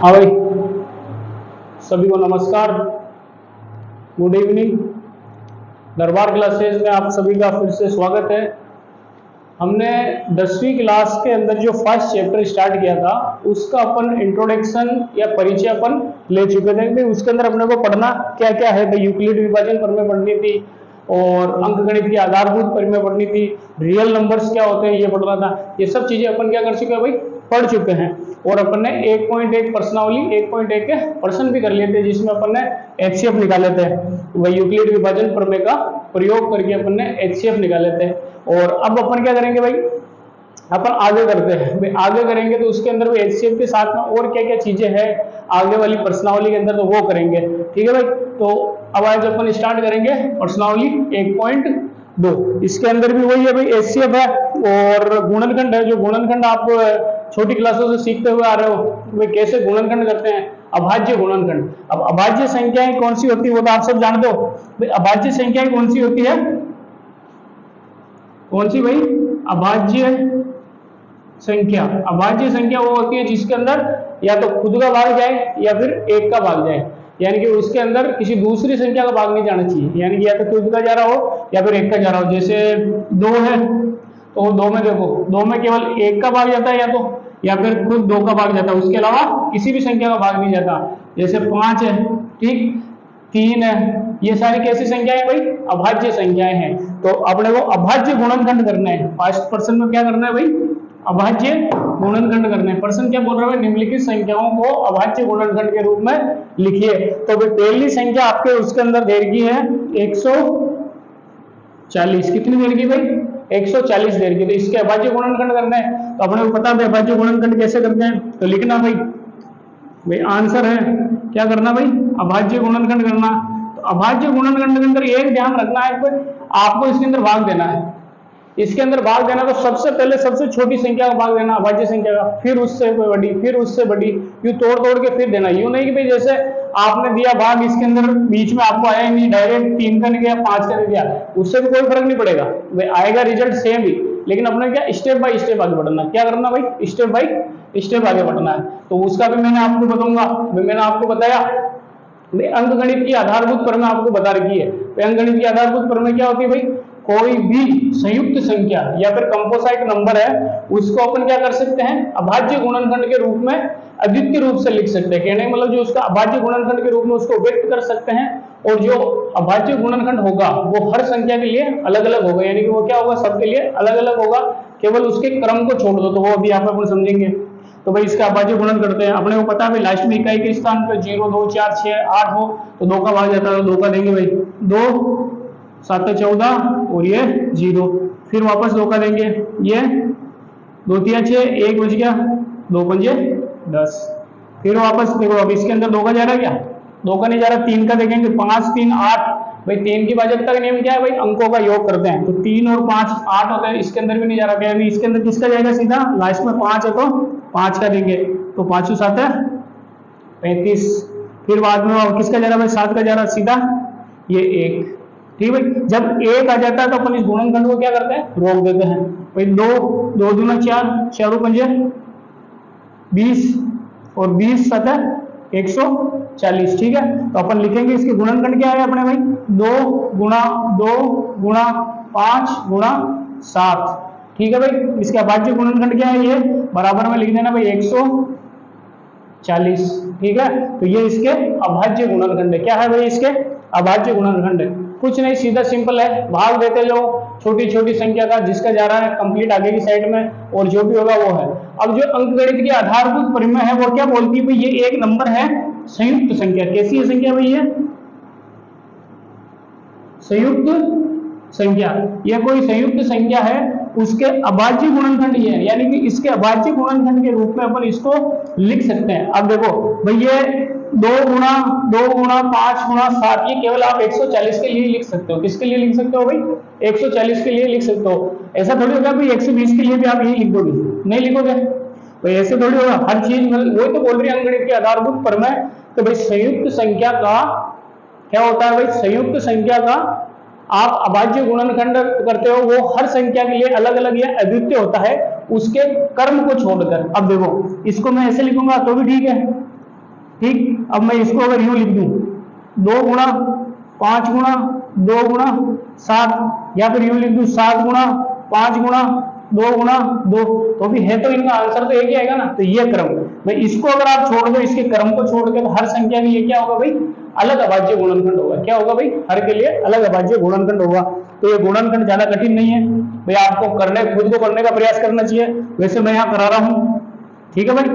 हाँ भाई, सभी को नमस्कार, गुड इवनिंग। दरबार क्लासेज में आप सभी का फिर से स्वागत है। हमने 10वीं क्लास के अंदर जो फर्स्ट चैप्टर स्टार्ट किया था उसका अपन इंट्रोडक्शन या परिचय अपन ले चुके थे भाई। उसके अंदर अपने को पढ़ना क्या क्या है भाई, यूक्लिड विभाजन प्रमेय पढ़नी थी और अंकगणित की आधारभूत प्रमेय पढ़नी थी, रियल नंबर्स क्या होते हैं ये पढ़ना था। ये सब चीजें अपन क्या कर चुके हैं भाई, पढ़ चुके हैं। और अपन ने 1.1 प्रश्नावली 1.1 के प्रश्न भी कर लिए थे जिसमें अपन ने एचसीएफ निकाले थे। वही यूक्लिड विभाजन प्रमेय का प्रयोग करके अपन ने एचसीएफ निकाले थे। और अब अपन क्या करेंगे भाई, अपन आगे करते हैं भाई। आगे करेंगे तो उसके अंदर भी एचसीएफ के साथ में और क्या क्या चीजें हैं आगे वाली प्रश्नावली के अंदर, तो वो करेंगे। ठीक है भाई, तो अब आज अपन स्टार्ट करेंगे प्रश्नावली 1.2। इसके अंदर भी वही है भाई, एचसीएफ है और गुणनखंड है। जो गुणनखंड आप छोटी क्लासों से सीखते हुए आ रहे हो, वे कैसे गुणनखंड करते हैं, अभाज्य गुणनखंड। अब अभाज्य संख्याएं कौन सी होती है वो तो आप सब जानते हो भाई। अभाज्य संख्याएं कौन सी होती है, कौन सी भाई, अभाज्य संख्या। अभाज्य संख्या वो होती है जिसके अंदर या तो खुद का भाग जाए या फिर एक का भाग जाए, यानी कि उसके अंदर किसी दूसरी संख्या का भाग नहीं जाना चाहिए, यानी कि या तो खुद का जा रहा हो या फिर एक का जा रहा हो। जैसे 2 है तो 2 में देखो, 2 में केवल एक का भाग जाता है या फिर खुद 2 का भाग जाता है, उसके अलावा किसी भी संख्या का भाग नहीं जाता। जैसे 5 है, ठीक, 3 है, ये सारी कैसी संख्याएं भाई, अभाज्य संख्याएं हैं। तो अपने को अभाज्य गुणनखंड करना है। फर्स्ट पर्सन में क्या करना है भाई, अभाज्य गुणनखंड करना है। पर्सन क्या बोल रहा है, निम्नलिखित संख्याओं को अभाज्य गुणनखंड के रूप में लिखिए। तो भाई पहली संख्या आपके उसके अंदर दे रखी है 140। कितनी दे रखी भाई, 140 दे रखी। तो इसके अभाज्य गुणनखंड करना है। तो अपने को पता है अभाज्य गुणनखंड कैसे करते हैं, तो लिखना भाई आंसर है क्या करना भाई, अभाज्य गुणनखंड करना। तो अभाज्य गुणनखंड के अंदर एक ध्यान रखना है, आपको इसके अंदर भाग देना है। इसके अंदर भाग देना तो सबसे पहले सबसे छोटी संख्या का भाग देना, अभाज्य संख्या का, फिर उससे बड़ी, फिर उससे बड़ी, यूं तोड़ तोड़ के फिर देना। यूं नहीं कि भाई जैसे आपने दिया भाग, इसके अंदर बीच में आपको आया ही नहीं, डायरेक्ट 3 का नहीं गया 5 का नहीं दिया, उससे भी कोई फर्क नहीं पड़ेगा भाई, आएगा रिजल्ट सेम ही। लेकिन अपने क्या स्टेप बाय स्टेप आगे बढ़ना, क्या करना भाई, स्टेप बाय स्टेप आगे बढ़ना है। तो उसका भी मैंने आपको बताऊंगा। मैंने आपको बताया अंकगणित की आधारभूत प्रमेय आपको बता रखी है। अंकगणित की आधारभूत प्रमेय क्या होती है भाई, कोई भी संयुक्त संख्या या फिर कंपोजिट नंबर है उसको अपन क्या कर सकते हैं, अभाज्य गुणनखंड के रूप में अद्वितीय रूप से लिख सकते हैं। कहने का मतलब जो उसका अभाज्य गुणनखंड के रूप में उसको व्यक्त कर सकते हैं। और जो अभाज्य गुणनखंड होगा वो हर संख्या के लिए अलग अलग होगा, यानी कि वो क्या होगा, सबके लिए अलग अलग होगा, केवल उसके क्रम को छोड़ दो। तो वो अभी यहाँ पे अपन समझेंगे। तो भाई इसका अभाज्य गुणन करते हैं। अपने को पता है भाई लास्ट में इकाई के स्थान पर 0, 2, 4, 6, 8 हो तो 2 का भाग जाता है, तो 2 का देंगे भाई, 2 7 14 और ये 0, फिर वापस 2 का देंगे, ये 2 3 6, 1 बच गया, 2 5 10, फिर वापस देखो। अब इसके अंदर 2 का जा रहा है क्या, 2 का नहीं जा रहा, 3 का देखेंगे, 5 3 8। भाई 3 की भाजकता का नियम क्या है भाई, अंकों का योग करते हैं, तो 3 और 5 8 होता है। इसके अंदर भी नहीं जा रहा, यानी इसके अंदर किसका जाएगा, सीधा लास्ट में 5 है तो 5 का देंगे, तो 5 7 35। फिर बाद में किसका जा रहा है भाई, 7 का जा रहा है, सीधा ये 1। ठीक है, जब 1 आ जाता है तो अपन इस गुणनखंड को क्या करते हैं, रोक देते हैं भाई। 2 2 दूना 4, 4 5 20 और 20 7 140। ठीक है, तो अपन लिखेंगे इसके गुणनखंड क्या है अपने भाई, 2 गुणा 2 गुणा 5 गुणा 7। ठीक है भाई, इसके अभाज्य गुणनखंड क्या है, ये बराबर में लिख देना भाई 140। ठीक है, तो ये इसके अभाज्य गुणनखंड है। क्या है भाई, इसके अभाज्य गुणनखंड है। कुछ नहीं, सीधा सिंपल है, भाग देते लो छोटी छोटी संख्या का, जिसका जा रहा है कंप्लीट आगे की साइड में, और जो भी होगा वो है। अब जो अंकगणित की आधारभूत प्रमेय है वो क्या बोलती है भाई, ये एक नंबर है संयुक्त संख्या। कैसी है संख्या भाई, ये संयुक्त संख्या, ये कोई संयुक्त संख्या है, उसके अभाज्य गुणनखंड ये है, यानी कि इसके अभाज्य गुणनखंड के रूप में अपन इसको लिख सकते हैं। अब देखो भाई, ये 2 गुणा 5 गुणा 7, ये केवल आप 140 के लिए लिख सकते हो। किसके लिए लिख सकते हो भाई, 140 के लिए लिख सकते हो। ऐसा थोड़ी होगा भाई 120 के लिए भी आप यही लिख दोगे, नहीं लिखोगे भाई, ऐसे थोड़ी होगा। हर चीज वही तो बोल रही है अंकगणित की आधारभूत प्रमेय। तो भाई संयुक्त संख्या का क्या होता है भाई, संयुक्त संख्या का आप अभाज्य गुणनखंड करते हो, वो हर संख्या के लिए अलग अलग या अद्वितीय होता है उसके कर्म को छोड़कर। अब देखो इसको मैं ऐसे लिखूंगा तो भी ठीक है, ठीक, अब मैं इसको अगर यूं लिख दूं 2 गुणा 5 गुणा 2 गुणा 7, या फिर यूं लिख दूं 7 गुणा 5 गुणा 2 गुणा 2, तो भी है तो इनका आंसर तो एक ही आएगा ना। तो ये क्रम भाई, इसको अगर आप छोड़ दो, इसके क्रम को छोड़ के, तो हर संख्या में ये क्या होगा भाई, अलग अभाज्य गुणनखंड होगा। क्या होगा भाई, हर के लिए अलग अभाज्य गुणनखंड होगा। तो ये गुणनखंड ज्यादा कठिन नहीं है भाई, आपको खुद को करने का प्रयास करना चाहिए। वैसे मैं यहाँ करा रहा हूँ, ठीक है भाई।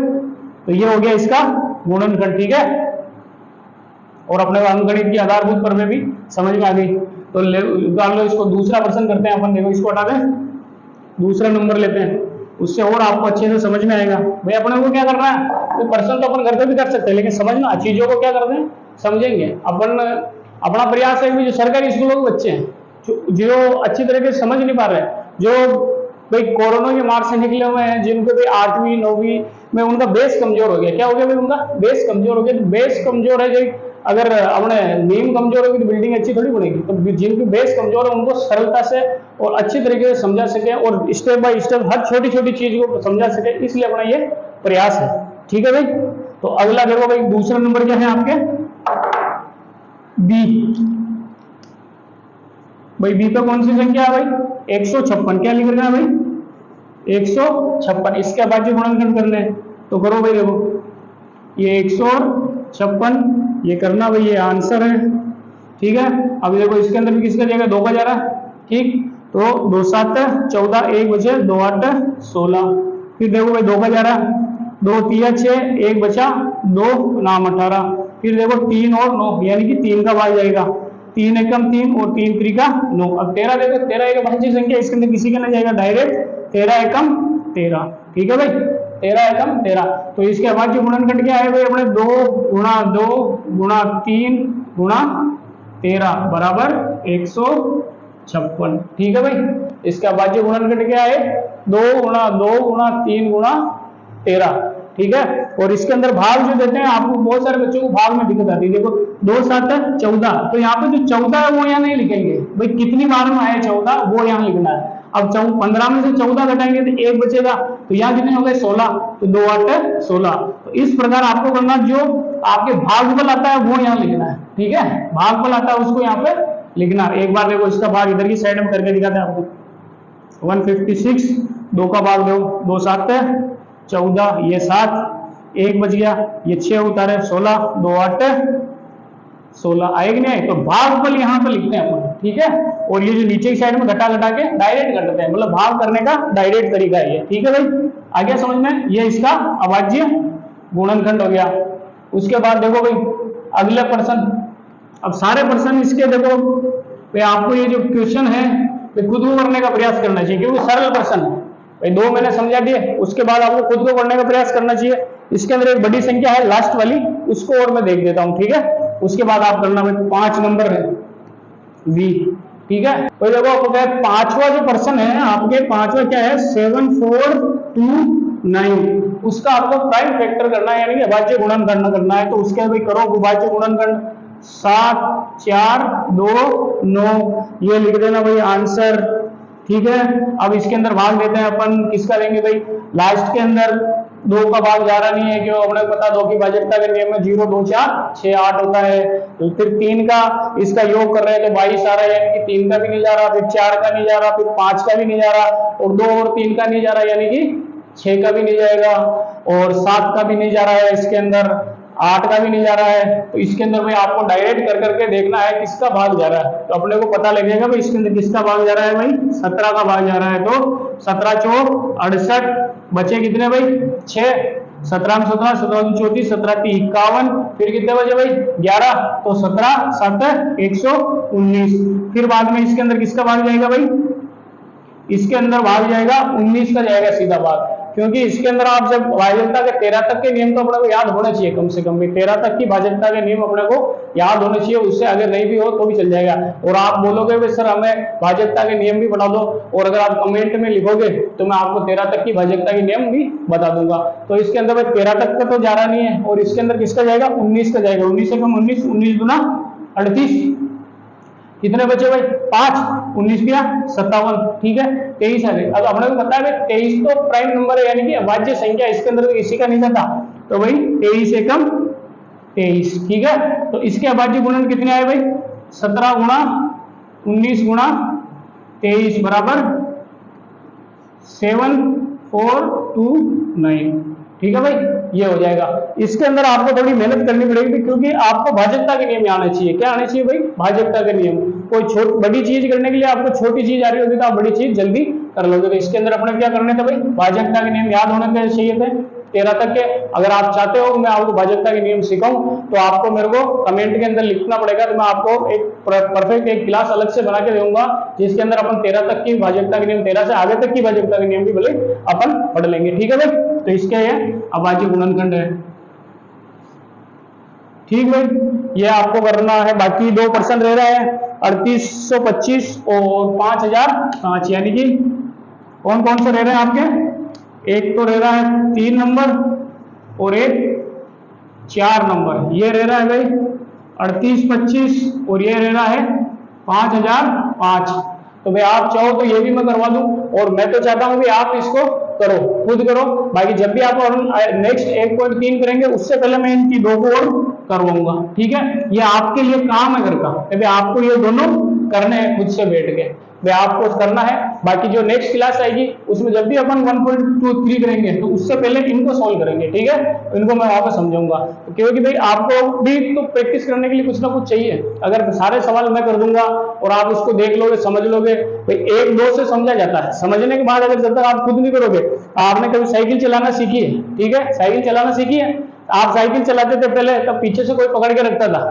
तो ये हो गया इसका गुणनखंड, ठीक है। और अपने अंकगणित की आधारभूत पर में भी समझ में आ गई। तो निकाल लो इसको, दूसरा प्रश्न करते हैं अपन। देखो इसको हटा दें, दूसरा नंबर लेते हैं, उससे और आपको अच्छे से समझ में आएगा। भाई अपने को क्या करना है, तो प्रश्न तो अपन घर पे भी कर सकते हैं, लेकिन समझना चीजों को क्या करते हैं, समझेंगे अपन। अपना प्रयास है कि जो सरकारी स्कूलों के बच्चे हैं, जो अच्छी तरीके से समझ नहीं पा रहे, जो भाई कोरोना के मार से निकले हुए हैं, जिनको भी 8वीं 9वीं में उनका बेस कमजोर हो गया। क्या हो गया भाई, उनका बेस कमजोर हो गया। बेस कमजोर है, जो अगर अपने नींव कमजोर होगी तो बिल्डिंग अच्छी थोड़ी बनेगी। तो जिनकी बेस कमजोर है उनको सरलता से और अच्छी तरीके से समझा सके, और स्टेप बाय स्टेप हर छोटी छोटी चीज को समझा सके, इसलिए अपना ये प्रयास है, ठीक है भाई। तो अगला देखो भाई, दूसरा नंबर क्या है आपके, बी। भाई बी पे कौन सी संख्या है भाई, 156। क्या लिख रहे हैं भाई, 156। इसके अभाज्य गुणनखंड करने हैं, तो करो भाई। देखो ये 156 ये करना भाई, ये आंसर है, ठीक है। अब देखो इसके अंदर भी किसका जाएगा, 2 का जा रहा है, ठीक। तो 2 7 14, 1 बचे 2 8 16। फिर देखो भाई 2 का जा रहा है, 2 3 6, 1 बचा 2 नाम 18। फिर देखो 3 और 9, यानी कि 3 का भाग जाएगा, 3 एकम 3 और 3 3 का 9। अब 13 देखो, 13 एक अभाज्य संख्या, इसके अंदर किसी का नहीं जाएगा, डायरेक्ट 13 एकम 13, ठीक है भाई, 13 एकम 13। तो इसके अभाज्य गुणनखंड क्या है भाई, अपने 2 गुणा 2 गुणा 3 गुणा 13 बराबर 156, ठीक है भाई। इसका अभाज्य गुणनखंड क्या है, 2 गुणा 2 गुणा 3 गुणा 13, ठीक है। और इसके अंदर भाग जो देते हैं, आपको बहुत सारे बच्चों को भाग में दिक्कत आती है। देखो 2 7 14, तो यहाँ पे जो 14 है वो यहाँ नहीं लिखेंगे भाई, कितनी बार में आए 14 वो यहाँ लिखना है। अब 15 में से 14 घटाएंगे तो 1 बचेगा, तो यहाँ कितने हो गए 16, तो 2 8 16। तो इस प्रकार आपको करना, जो आपके भागफल आता है वो यहाँ लिखना है, ठीक है। भागफल आता है उसको यहाँ पे लिखना। एक बार देखो इसका भाग इधर की साइड में करके दिखाते हैं आपको। 156, 2 का भाग दो, 2 7 14, ये 7, 1 बच गया, ये 6 उतारे 16, 2 8 16 आएगी नहीं। तो भागफल यहाँ पे लिखते हैं अपन, ठीक है। और ये जो नीचे की साइड में घटा घटा के डायरेक्ट कर देते हैं, मतलब भाग करने का डायरेक्ट तरीका है ये, ठीक है भाई। आ गया समझ में, ये इसका अभाज्य गुणनखंड हो गया। उसके बाद देखो भाई अगले प्रश्न। अब सारे प्रश्न इसके देखो भाई, आपको ये जो क्वेश्चन है खुद को करने का प्रयास करना चाहिए, क्योंकि सरल प्रश्न है भाई। 2 मैंने समझा दिए, उसके बाद आपको खुद को करने का प्रयास करना चाहिए। इसके अंदर एक बड़ी संख्या है लास्ट वाली, उसको और मैं देख देता हूं, ठीक है। उसके बाद आप करना भाई, 5 नंबर है वी, ठीक है। तो देखो आपको क्या है, 5वां जो प्रश्न है आपके, 5वां क्या है, 7 4 2 9। उसका आपको प्राइम फैक्टर करना है, यानी कि अभाज्य गुणनखंड करना है। तो उसके भाई करो अभाज्य गुणनखंड, 7 4 2 9, ये लिख देना भाई आंसर, ठीक है। अब इसके अंदर भाग देते हैं अपन, किसका देंगे भाई, लास्ट के अंदर 2 का भाग जा रहा नहीं है, क्यों, अपने पता 2 की भाजकता के नियम में 0 2 4 6 8 होता है। तो फिर 3 का इसका योग कर रहे हैं तो 22 आ रहा है, यानी कि 3 का भी नहीं जा रहा, फिर 4 का नहीं जा रहा, फिर 5 का भी नहीं जा रहा, और 2 और 3 का नहीं जा रहा, यानी कि 6 का भी नहीं जाएगा, और 7 का भी नहीं जा रहा है, इसके अंदर 8 का भी नहीं जा रहा है। तो इसके अंदर भाई आपको डायरेक्ट कर करके देखना है किसका भाग जा रहा है, तो अपने को पता लगेगा भाई इसके अंदर किसका भाग जा रहा है भाई, 17 का भाग जा रहा है। तो 17 4 68, बचे कितने भाई 6, 17 में 17, 17 34, 17 3 51, फिर कितने बचे भाई 11, तो 17 7 119। फिर बाद में इसके अंदर किसका भाग जाएगा भाई, इसके अंदर भाग जाएगा 19 का जाएगा सीधा भाग, क्योंकि इसके अंदर आप जब भाजकता के 13 तक के नियम तो अपने को याद होना चाहिए, कम से कम भी 13 तक की भाजकता के नियम अपने को याद होने चाहिए, उससे अगर नहीं भी हो तो भी चल जाएगा। और आप बोलोगे भाई सर हमें भाजकता के नियम भी बता दो, और अगर आप कमेंट में लिखोगे तो मैं आपको 13 तक की भाजकता के नियम भी बता दूंगा। तो इसके अंदर भाई 13 तक का तो जा रहा नहीं है, और इसके अंदर किसका जाएगा 19 का जाएगा, 19 से कम 19, 19 गुना 38, कितने बचे भाई 5, 19 किया 57, ठीक है 23 आ गए। अब हमने को पता है भाई 23 तो प्राइम नंबर है, यानी कि अभाज्य संख्या, इसके अंदर तो किसी का नहीं जाता, तो भाई 23 एकम 23, ठीक है। तो इसके अभाज्य गुणन कितने आए भाई, 17 गुणा 19 गुणा 23 बराबर 7429, ठीक है भाई, ये हो जाएगा। इसके अंदर आपको थोड़ी मेहनत करनी पड़ेगी क्योंकि आपको भाजकता के नियम आने चाहिए। क्या आने चाहिए भाई, भाजकता के नियम। कोई बड़ी चीज करने के लिए आपको छोटी चीज आ रही होगी तो आप बड़ी चीज जल्दी कर लोगे। तो इसके अंदर अपने क्या करने थे भाई, भाजकता के नियम याद होने चाहिए थे 13 तक के। अगर आप चाहते हो मैं आपको भाजकता के नियम सिखाऊं तो आपको मेरे को कमेंट के अंदर लिखना पड़ेगा, तो मैं आपको एक परफेक्ट एक क्लास अलग से बना के दूंगा जिसके अंदर अपन 13 तक की भाजकता के नियम, 13 से आगे तक की भाजकता के नियम भी बोले अपन पढ़ लेंगे, ठीक है भाई। तो इसके ये अभाज्य गुणनखंड है, ठीक भाई, ये आपको करना है। बाकी 2% रह रहा है 3825 और 5005, यानी कि कौन कौन से रह रहे हैं आपके, एक तो रह रहा है 3 नंबर और एक 4 नंबर, ये रह रहा है भाई 3825 और ये रह रहा है 5005। तो भाई आप चाहो तो ये भी मैं करवा दूं, और मैं तो चाहता हूं कि आप इसको करो, खुद करो। बाकी जब भी आप नेक्स्ट 1.3 करेंगे उससे पहले मैं इनकी 2 को और करवाऊंगा, ठीक है। ये आपके लिए काम है घर का, अभी आपको ये दोनों करने हैं खुद से बैठ के, वे आपको करना है। बाकी जो नेक्स्ट क्लास आएगी उसमें जब भी अपन 1.23 करेंगे तो उससे पहले इनको सॉल्व करेंगे, ठीक है। इनको मैं वहां पर समझाऊंगा, क्योंकि भाई आपको भी तो प्रैक्टिस करने के लिए कुछ ना कुछ चाहिए। अगर सारे सवाल मैं कर दूंगा और आप उसको देख लोगे, समझ लोगे, भाई 1-2 से समझा जाता है, समझने के बाद अगर जब तक आप खुद नहीं करोगे। आपने कभी साइकिल चलाना सीखी है, ठीक है, साइकिल चलाना सीखी है, आप साइकिल चलाते थे पहले, तब पीछे से कोई पकड़ के रखता था,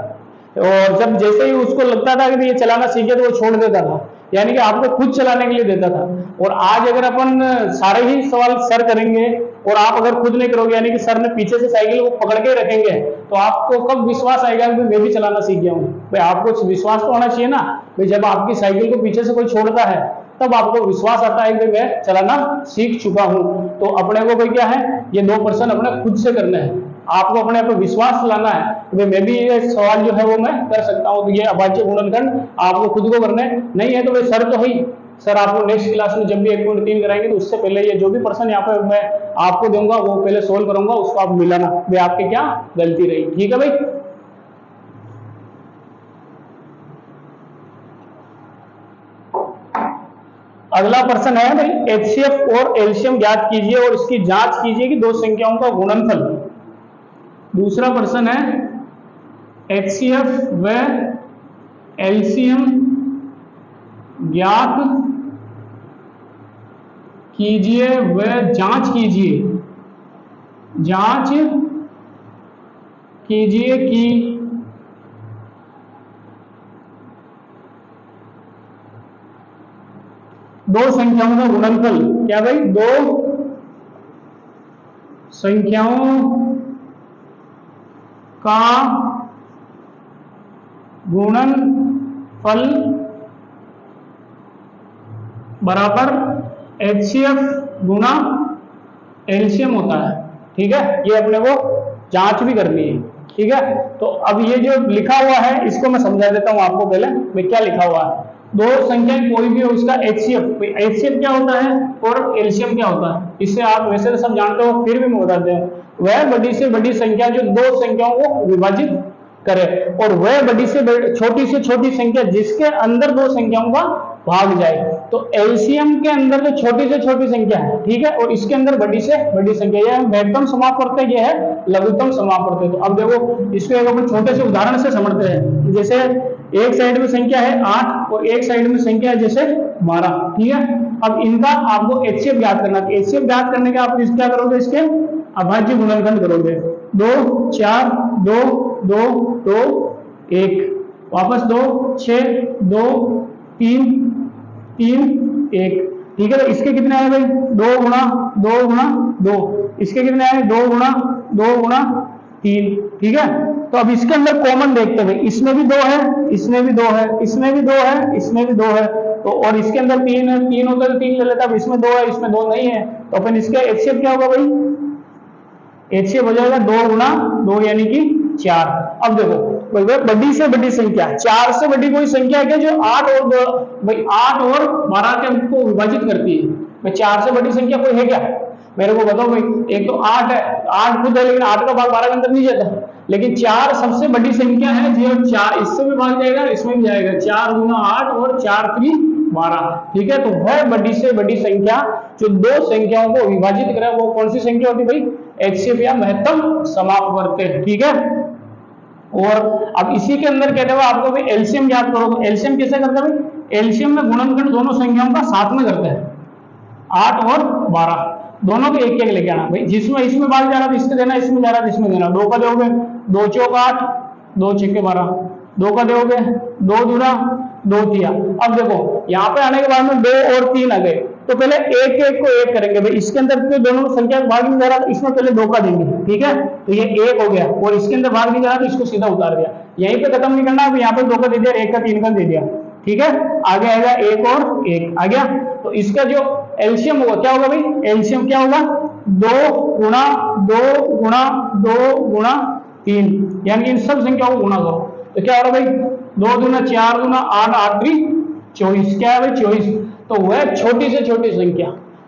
और जब जैसे ही उसको लगता था कि ये चलाना सीखे तो वो छोड़ देता था, यानी कि आपको खुद चलाने के लिए देता था। और आज अगर अपन सारे ही सवाल सर करेंगे और आप अगर खुद नहीं करोगे, यानी कि सर ने पीछे से साइकिल को पकड़ के रखेंगे, तो आपको कब विश्वास आएगा कि मैं भी चलाना सीख गया हूँ। भाई आपको विश्वास तो होना चाहिए ना, भाई जब आपकी साइकिल को पीछे से कोई छोड़ता है तब आपको विश्वास आता है कि मैं चलाना सीख चुका हूं। तो अपने को भाई क्या है, ये 2% अपने खुद से करने हैं, आपको अपने पर विश्वास लाना है कि मैं भी ये सवाल जो है वो मैं कर सकता हूं। तो ये अभाज्य गुणनखंड आपको खुद को करने नहीं है, तो भाई सर तो ही सर आपको नेक्स्ट क्लास में जब भी 1.3 कराएंगे तो उससे पहले ये जो भी पर्सन यहाँ पे मैं आपको दूंगा वो पहले सोल्व करूंगा, उसको आप मिलाना भाई आपकी क्या गलती रही, ठीक है भाई। अगला प्रश्न है भाई, एचसीएफ और एलसीएम ज्ञात कीजिए और इसकी जांच कीजिए कि दो संख्याओं का गुणनफल। दूसरा प्रश्न है, एचसीएफ व एलसीएम ज्ञात कीजिए व जांच कीजिए, जांच कीजिए कि दो संख्याओं का गुणनफल। क्या भाई, दो संख्याओं का गुणनफल बराबर एचसीएफ गुणा एलसीएम होता है, ठीक है। ये अपने को जांच भी करनी है, ठीक है। तो अब ये जो लिखा हुआ है इसको मैं समझा देता हूं आपको पहले, मैं क्या लिखा हुआ है। दो संख्या कोई भी हो उसका एचसीएफ, एचसीएफ क्या होता है और एलसीएम क्या होता है, इससे आप वैसे तो सब जानते हो, फिर भी मैं बताते हैं। वह बड़ी से बड़ी संख्या जो दो संख्याओं को विभाजित करे, और वह बड़ी से छोटी संख्या जिसके अंदर दो संख्याओं का भाग जाए। तो एलसीएम के अंदर जो छोटी से छोटी संख्या है, ठीक है, और इसके अंदर बड़ी से बड़ी संख्या, यह महत्तम समापवर्त है, यह है लघुत्तम समापवर्त है। तो अब देखो इसको एक अपन छोटे से उदाहरण से समझते हैं। जैसे एक साइड में संख्या है 8 और एक साइड में संख्या है जैसे 12, ठीक है। अब इनका आपको एचसीएफ ज्ञात करना है। एचसीएफ ज्ञात करने के आप क्या करोगे, इसके अभाज्य गुणनखंड करोगे। 2 4 2 2 2 1, वापस 2 6 2 3 3 1, ठीक है। तो इसके कितने आए भाई, 2 गुणा 2 गुणा 2, इसके कितने आए 2 गुणा 2 गुणा 3, ठीक है। तो अब इसके अंदर कॉमन देखते हैं, इसमें भी 2 है, इसमें भी 2 है, इसमें भी 2 है, इसमें भी 2 है, तो और इसके अंदर 3 है, 3 होता है तो 3 ले लेता। अब इसमें 2 है, इसमें 2 नहीं है, तो अपन इसका एचसीएफ क्या होगा भाई, एचसीएफ हो जाएगा 2 गुणा 2 यानी कि 4। अब देखो बड़ी से बड़ी संख्या, 4 से बड़ी कोई संख्या है क्या जो 8 और 2 भाई 8 और 12 के अंक को विभाजित करती है। भाई 4 से बड़ी संख्या कोई है क्या, मेरे को बताओ भाई। एक तो 8 है, 8 खुद है लेकिन 8 का भाग 12 के अंदर नहीं जाता। लेकिन 4 सबसे बड़ी संख्या है जो 4 इससे भी भाग जाएगा, इसमें भी जाएगा। 4 गुना 8 और 4 3 12। ठीक है, तो वह बड़ी से बड़ी संख्या जो दो संख्याओं को विभाजित करे वो कौन सी संख्या होती है भाई? HCF या महत्तम समापवर्ती। ठीक है, और अब इसी के अंदर कहते हुए आपको भी एलसीएम याद करो। एलसीएम कैसे करते हैं भाई? एलसीएम में गुणनखंड दोनों संख्याओं का साथ में करते हैं, 8 और 12 दोनों को एक एक लेके आना भाई। जिसमें इसमें भाग जा रहा था इसके देना, इसमें जा रहा था इसमें देना। 2 का दोगे 2 चौक 8, 2 छक्के 12, 2 का दोगे 2 दूना 2 तिया। अब देखो यहाँ पे आने के बाद में 2 और 3 आ गए, तो पहले एक एक को एक करेंगे भाई। इसके अंदर तो दोनों संख्या का भाग नहीं जा रहा था, इसमें पहले 2 का देंगे। ठीक है, तो ये 1 हो गया, और इसके अंदर भाग नहीं जा रहा तो इसको सीधा उतार दिया। यहीं पे खत्म नहीं करना, अब यहाँ पे 2 का दे दिया, 1 का 3 का दे दिया। ठीक है, आगे आएगा 1 और 1 आ गया। तो इसका जो एलसीएम होगा क्या होगा भाई? एलसीएम क्या होगा? 2 गुणा 2 गुणा 2 गुणा 3, यानी कि इन सब संख्याओं को गुणा करो तो क्या हो रहा है भाई? 2 दूना 4 दूना 8, 8 3 24। क्या है भाई? 24। तो वह छोटी से छोटी संख्या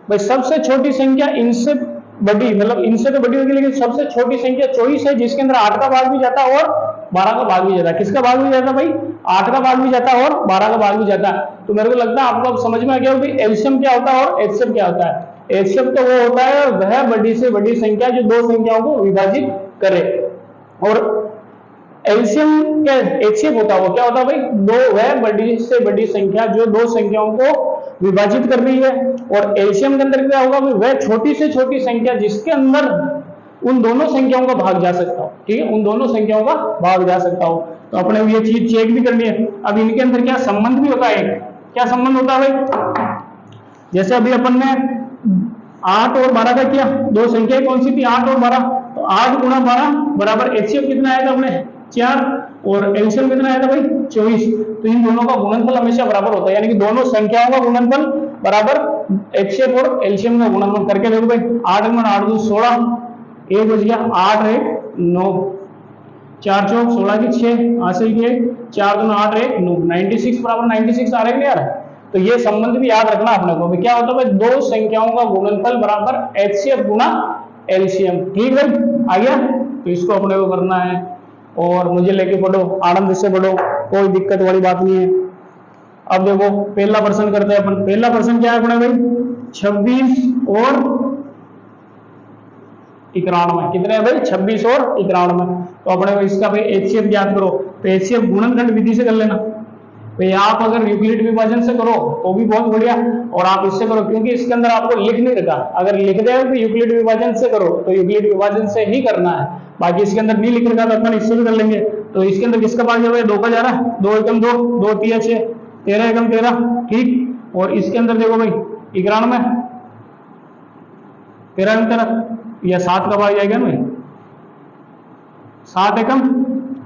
भाई, सबसे छोटी संख्या इनसे बड़ी, मतलब इनसे तो बड़ी होगी, लेकिन सबसे छोटी संख्या 24 है, जिसके अंदर 8 का भाग भी जाता है और 12 का भाग भी जाता है। किसका भाग भी जाता है भाई? 8 का भाग भी जाता है और 12 का भाग भी जाता है। तो मेरे को लगता है आपको अब समझ में आ गया भाई एलसीएम क्या होता है और एचसीएफ क्या होता है। एचसीएफ तो वो होता है वह बड़ी से बड़ी संख्या जो दो संख्याओं को विभाजित करे, और एलसीएम क्या एचसीएफ होता है वो क्या होता है भाई? दो वह बड़ी से बड़ी संख्या जो दो संख्याओं को विभाजित कर रही है। और एलसीएम के अंदर क्या होगा? वह छोटी से छोटी संख्या जिसके अंदर उन दोनों संख्याओं का भाग जा सकता हो। ठीक है, उन दोनों संख्याओं का भाग जा सकता हो। तो अपने ये चीज चेक भी करनी है। अब इनके अंदर क्या संबंध भी होता है? क्या संबंध होता है भाई? जैसे अभी अपन ने 8 और 12 का किया, दो संख्या कौन सी थी? 8 और 12। तो 8 गुणा 12 बराबर एचसीएफ कितना आया था अपने? 4, और एलसीएम कितना आया था भाई? 24। तो इन दोनों का गुणनफल हमेशा बराबर होता है, यानी कि दोनों संख्याओं का गुणनफल बराबर एचसीएफ और एलसीएम का गुणनफल करके देखो भाई। 8 गुणा 8 2 16, 1 बच गया, 8 1 9, 4 चौक 16 की 6, आशय की 1, 4 दूना 8 1 9, 96 बराबर 96 आ रहा है यार। तो ये संबंध भी याद रखना अपने को। क्या होता है भाई? दो संख्याओं का गुणनफल बराबर एचसीएफ गुणा एलसीएम। ठीक है, आ गया। तो इसको अपने को करना है, और मुझे लेके पढ़ो, आनंद से पढ़ो, कोई दिक्कत वाली बात नहीं है। अब देखो पहला प्रश्न करते हैं अपन। पहला प्रश्न क्या है अपने भाई? 26 और 91। कितने हैं भाई? 26 और 91। तो अपने को इसका भाई एचसीएफ याद करो। तो एचसीएफ गुणनखंड विधि से कर लेना भाई। आप अगर यूक्लिड विभाजन से करो तो भी बहुत बढ़िया, और आप इससे करो, क्योंकि इसके अंदर आपको लिख नहीं रखा। अगर लिख दे तो यूक्लिड विभाजन से करो, तो यूक्लिड विभाजन से ही करना है। बाकी इसके अंदर नहीं लिख रखा तो अपन इससे भी कर लेंगे। तो इसके अंदर किसका भाग जा रहा है? 2 का जा रहा है। 2 एकम 2, 2 तिया 6, 13 एकम 13। ठीक, और इसके अंदर देखो भाई 91, 13 एकम 13, या 7 का भाग जाएगा ना भाई? 7 एकम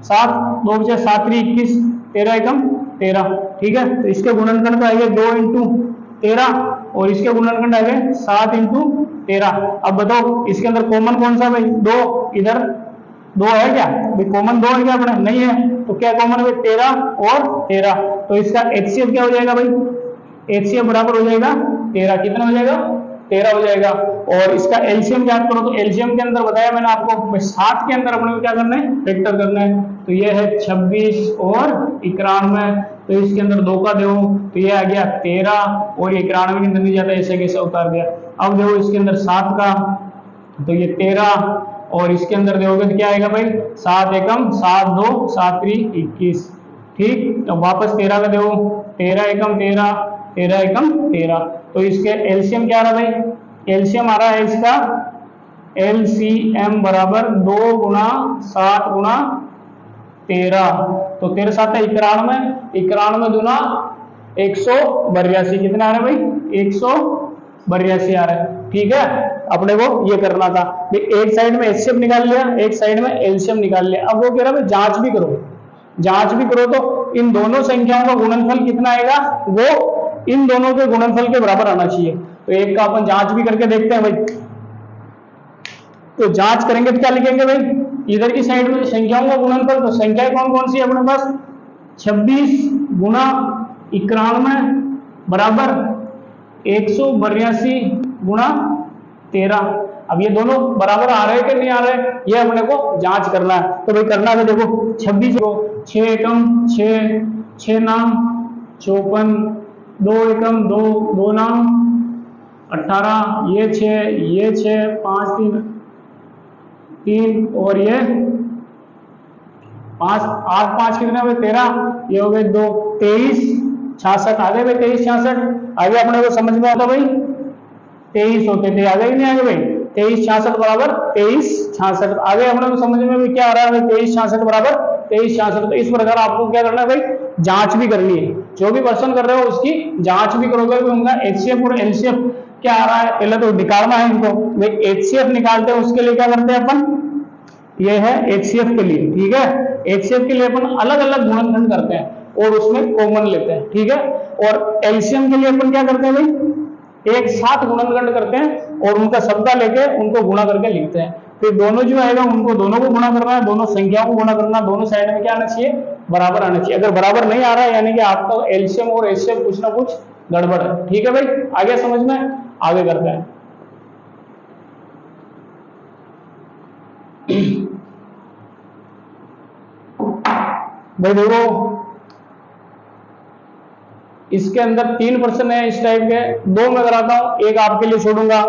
7, 2 बचे 7 3 21, 13 एकम 13। ठीक है, तो इसके गुणनखंड तो आएंगे 2 इंटू 13, और इसके गुणनखंड आएंगे 7 इंटू 13। अब बताओ इसके अंदर कॉमन कौन सा भाई? 2, इधर 2 है क्या भाई? कॉमन 2 है क्या अपने? नहीं है। तो क्या कॉमन है भाई? 13 और 13। तो इसका एचसीएफ क्या हो जाएगा भाई? एचसीएफ बराबर हो जाएगा 13। कितना हो जाएगा? 13 हो जाएगा। और इसका एलसीएम याद करो। तो एलसीएम के अंदर बताया मैंने आपको 7 के अंदर अपने को क्या करना है? फैक्टर करना है। तो ये है 26 और 91। तो इसके अंदर 2 का दो, तो ये आ गया 13, और 91 के अंदर नहीं जाता, ऐसे कैसे उतार दिया। अब देखो इसके अंदर 7 का, तो ये 13, और इसके अंदर देखोगे तो क्या आएगा भाई? 7 एकम 7 2, 7 3 21। ठीक, तो वापस 13 का देखो, 13 एकम 13, 13 एकम 13। तो इसके एलसीएम क्या आ रहा भाई? एलसीएम आ रहा है इसका एलसीएम बराबर 2 गुना 7 गुना 13। तो 13 7 है 91, 91 दूना 182। कितना आ रहा है भाई? 182 आ रहा है। ठीक है, अपने को ये करना था। एक साइड में एचसीएफ निकाल लिया, एक साइड में एलसीएम निकाल लिया। अब वो कह रहा है जांच भी करो, जांच भी करो। तो इन दोनों संख्याओं का गुणनफल कितना आएगा? वो इन दोनों के गुणनफल के बराबर आना चाहिए। तो एक का अपन जांच भी करके देखते हैं भाई। तो जांच करेंगे तो क्या लिखेंगे भाई? इधर की साइड में संख्याओं का गुणनफल, तो संख्याएं कौन कौन सी है अपने पास? 26 गुना 91 बराबर 182 गुणा 13। अब ये दोनों बराबर आ रहे हैं कि नहीं आ रहे, ये अपने को जांच करना है। तो भाई करना है, देखो 26 को 6 एकम 6, 6 नाम 54, 2 एकम 2, 2 नाम 18, ये 6, 5 3 और ये 5, 8 5 कितने हो गए 13, ये हो गए 2, 23 66 आ गए भाई, 23 66 आगे अपने को समझ में आता भाई 23 होते थे, आगे ही नहीं आगे भाई 23 66 बराबर 23 66 आगे अपने को समझ में भी क्या आ रहा है 23 66 बराबर 23 66। तो इस प्रकार आपको क्या करना है भाई, जांच भी करनी है, जो भी क्वेश्चन कर रहे हो उसकी जांच भी करोगे, उनका एचसीएफ और एलसीएफ क्या आ रहा है पहले तो निकालना है इनको। भाई एचसीएफ निकालते हैं उसके लिए क्या करते हैं अपन, ये है एचसीएफ के लिए, ठीक है। एचसीएफ के लिए अपन अलग अलग गुणनखंड करते हैं और उसमें कॉमन लेते हैं, ठीक है। और एलसीएम के लिए अपन क्या करते हैं भाई, एक साथ गुणनखंड करते हैं और उनका शब्दा लेके उनको गुणा करके लिखते हैं। फिर दोनों जो आएगा उनको दोनों को गुणा करना है, दोनों संख्याओं को गुणा करना, दोनों साइड में क्या आना चाहिए, बराबर आना चाहिए। अगर बराबर नहीं आ रहा है यानी कि आपका एलसीएम और एचसीएफ कुछ ना कुछ गड़बड़ है, ठीक है भाई। आगे समझ में, आगे करते हैं। भाई देखो इसके अंदर 3 प्रश्न है इस टाइप के, 2 मैं कराता हूं, एक आपके लिए छोड़ूंगा।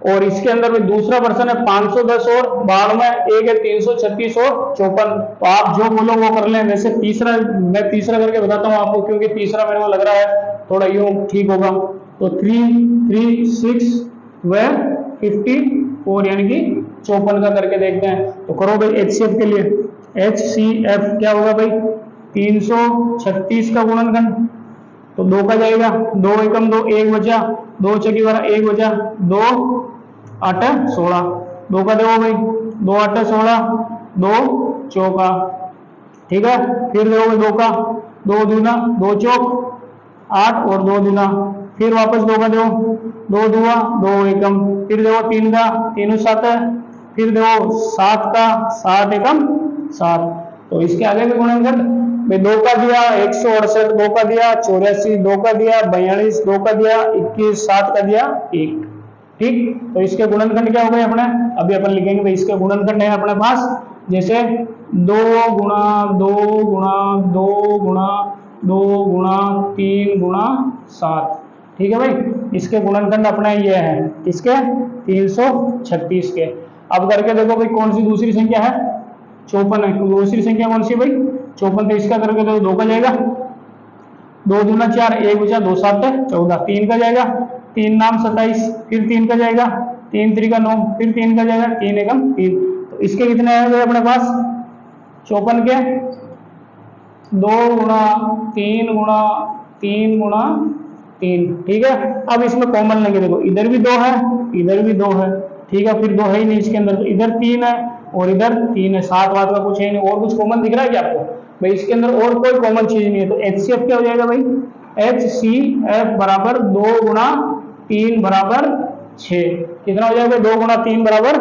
और इसके अंदर में दूसरा प्रश्न है 510 और 92, एक है 336 और 54। तो आप जो बोलो वो कर लें। वैसे तीसरा मैं तीसरा करके बताता हूं आपको, क्योंकि तीसरा मेरे को लग रहा है थोड़ा यूं ठीक होगा। तो 3 3 6 व 54 यानी कि 54 का करके देखते हैं। तो करो भाई एचसीएफ के लिए, एचसीएफ क्या होगा भाई, 336 का गुणनखंड तो 2 का जाएगा, 2 एकम 2, 1 बचा, 2 चौकी 12, 1 बचा, 2 8 16, 2 का देखो भाई, 2 8 16, 2 चौका, ठीक है। फिर देखोगे 2 का, 2 दूना 2 चौक 8 और 2 दूना, फिर वापस 2 का देखो, 2 दुआ 2 एकम, फिर देखो 3 का, 3 7 है, फिर देखो 7 का, 7 एकम 7। तो इसके आगे भी गुणनखंड 2 का दिया 168, 2 का दिया 84, 2 का दिया 42, 2 का दिया 21, 7 का दिया 1, ठीक। तो इसके गुणनखंड क्या हो गए अपने, अभी अपन लिखेंगे भाई इसके गुणनखंड है अपने पास, जैसे 2 गुणा 2 गुणा 2 गुणा 2 गुणा 3 गुणा 7, ठीक है भाई। इसके गुणनखंड अपने ये है, इसके 336 के। अब करके देखो भाई कौन सी दूसरी संख्या है, 54 है। दूसरी संख्या कौन सी भाई, 54। तो इसका करके देखो 2 का जाएगा, 2 दूना 4, 1 बचा, 2 7 14, 3 का जाएगा, 3 नाम 27, फिर 3 का जाएगा, 3 3 का 9, फिर 3 का जाएगा, 3 एकम 3। तो इसके कितने आएंगे अपने पास 54 के 2 गुणा 3 गुणा 3 गुणा 3, ठीक है। अब इसमें कॉमन लेंगे, देखो इधर भी 2 है, इधर भी 2 है, ठीक है। फिर 2 है ही नहीं इसके अंदर, तो इधर 3 है और इधर 3 है, 7 वाट का कुछ है नहीं। और कुछ कॉमन दिख रहा है क्या आपको भाई, इसके अंदर और कोई कॉमन चीज नहीं है। तो एचसीएफ क्या हो जाएगा भाई, एचसीएफ बराबर 2 गुणा 3 बराबर 6, कितना हो जाएगा 2 गुणा 3 बराबर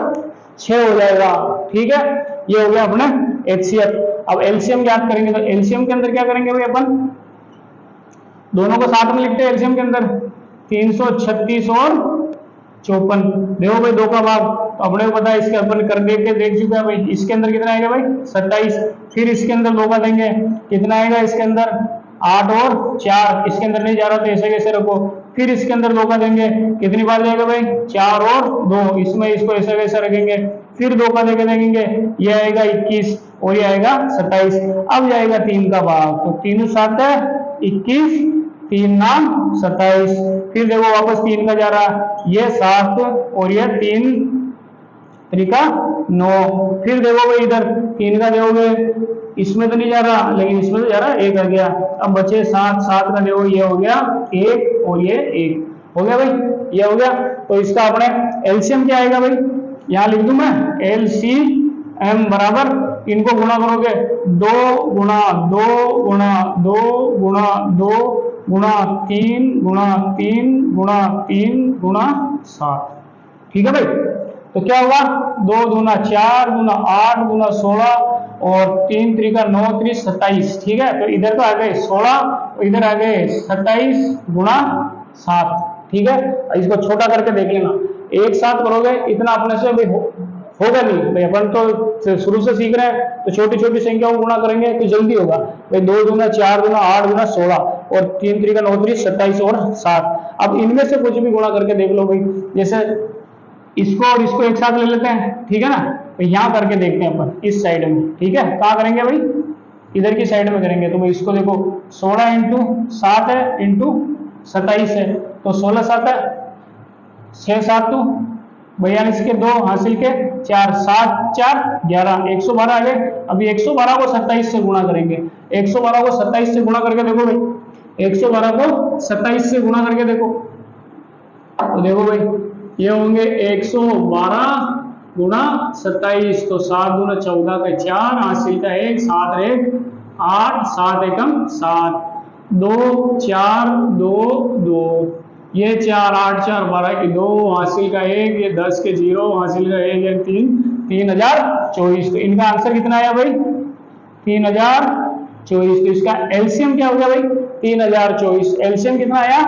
6 हो जाएगा, ठीक है। ये हो गया अपना एचसीएफ। अब एलसीएम याद करेंगे, तो एलसीएम के अंदर क्या करेंगे भाई, अपन दोनों को साथ में लिखते हैं। एलसीएम के अंदर 336 और 54, देखो भाई 2 का भाग, तो अपने को पता है इसके अपन कर देख चुके हैं भाई। इसके अंदर कितना आएगा भाई 27, फिर इसके अंदर 2 का देंगे, कितना आएगा इसके अंदर 8 और 4, इसके अंदर नहीं जा रहा तो ऐसे कैसे रखो। फिर इसके अंदर 2 का देंगे, कितनी बार जाएगा भाई 4 और 2, इसमें इसको ऐसे वैसे रखेंगे। फिर 2 का देके देखेंगे, ये आएगा 21 और ये आएगा 27। अब जाएगा 3 का भाग, तो 3 7 है 21, 3 नाम 27, फिर देखो वापस 3 का जा रहा, ये 7 और ये 3 त्रिका 9, फिर देखो भाई इधर 3 का देखोगे, इसमें तो नहीं जा रहा लेकिन इसमें तो जा रहा, 1 आ गया। अब बचे 7, 7 का देखो, ये हो गया 1 और ये 1 हो गया भाई, ये हो गया। तो इसका अपने एलसीएम क्या आएगा भाई, यहाँ लिख दूं मैं, एलसीएम बराबर, इनको गुणा करोगे 2 गुणा 2 गुणा 2 गुणा 2 गुणा 3 गुणा 3 गुणा 3 गुणा 7, ठीक है भाई। तो क्या हुआ 2 दूना 4 गुना 8 गुना 16 और 3 त्रिका 9 3 27, ठीक है। तो इधर तो आ गए 16 और इधर आ गए 27 गुणा 7, ठीक है। इसको छोटा करके देख लेना, एक साथ करोगे इतना अपने से भाई होगा नहीं भाई। अपन तो शुरू से सीख रहे हैं तो छोटी छोटी संख्याओं को गुणा करेंगे तो जल्दी होगा भाई। 2 दूना 4 दूना 8 दूना 16 और 3 3 9 27 और 7। अब इनमें से कुछ भी गुणा करके देख लो भाई। जैसे इसको और इसको एक साथ ले लेते हैं, ठीक है ना। तो यहाँ करके देखते हैं अपन इस साइड में, ठीक है। कहाँ करेंगे भाई, इधर की साइड में करेंगे। तो भाई इसको देखो 16 इंटू 7 है इंटू 27 है तो 16 7 है 6 7 तो 42 के 2 हासिल के 4 7 4 11 112 आ गए। अभी 112 को 27 से गुणा करेंगे। 112 को 27 से गुणा करके देखो भाई। 112 को 27 से गुणा करके देखो तो देखो भाई ये होंगे 112 गुणा 27 तो 7 दूना 14 का 4 हासिल का 1 7 1 8 7 एकम 7 2 4 2 2 ये 4 8 4 12 की 2 हासिल का 1 ये 10 के 0 हासिल का 1 ये 3 3024। तो इनका आंसर कितना आया भाई 3024। तो इसका एलसीएम क्या हो गया भाई 3024। एलसीएम कितना आया,